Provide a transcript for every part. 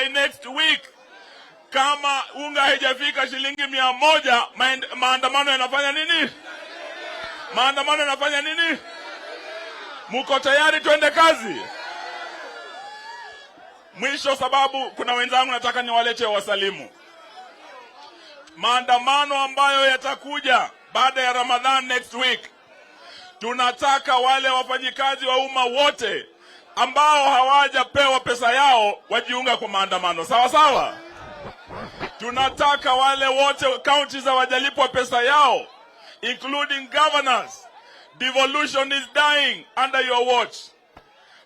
by next week, kama unga haijafika shilingi 100, maandamano yanafanya nini? Maandamano yanafanya nini? Muko tayari twende kazi? Mwisho, sababu kuna wenzangu nataka niwalete wasalimu. Maandamano ambayo yatakuja baada ya Ramadhan next week, tunataka wale wafanyikazi wa umma wote ambao hawajapewa pesa yao wajiunga kwa maandamano. Sawa sawa? Tunataka wale wote counties hawajalipwa pesa yao, including governors. Devolution is dying under your watch.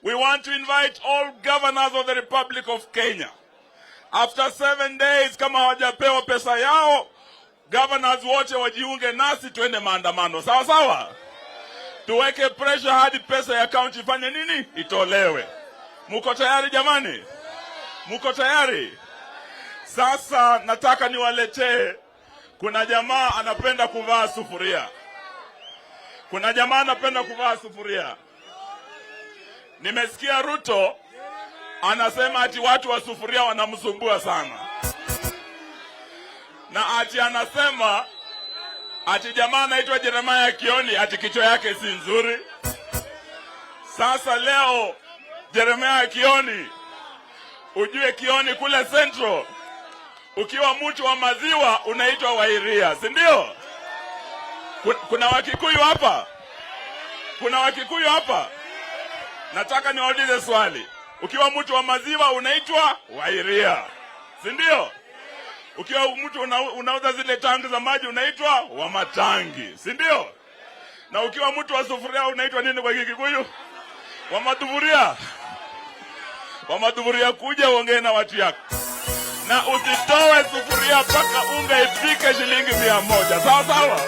We want to invite all governors of the Republic of Kenya. After 7 days, kama hawajapewa pesa yao, governors wote wajiunge nasi twende maandamano. Sawa sawa? Tuweke pressure hadi pesa ya county ifanye nini? Itolewe. Muko tayari jamani? Muko tayari? Sasa nataka niwaletee, kuna jamaa anapenda kuvaa sufuria. Kuna jamaa anapenda kuvaa sufuria. Nimesikia Ruto anasema ati watu wa sufuria wanamsumbua sana. Na ati anasema ati jamaa anaitwa Jeremiah Kioni ati kichwa yake si nzuri. Sasa leo Jeremiah Kioni, ujue Kioni kule Central, ukiwa mtu wa maziwa unaitwa Wairia, si ndio? Kuna Wakikuyu hapa? Kuna Wakikuyu hapa? Nataka niwaulize swali. Ukiwa mtu wa maziwa unaitwa Wairia, si ndio? Ukiwa mtu unauza zile tangi za maji unaitwa Wamatangi, si ndio? Na ukiwa mtu wa sufuria unaitwa nini kwa Kikuyu? Wamatufuria. Wamatufuria, kuja uongee na watu yako. Na usitoe sufuria mpaka unga ifike shilingi 100. Sawa sawa?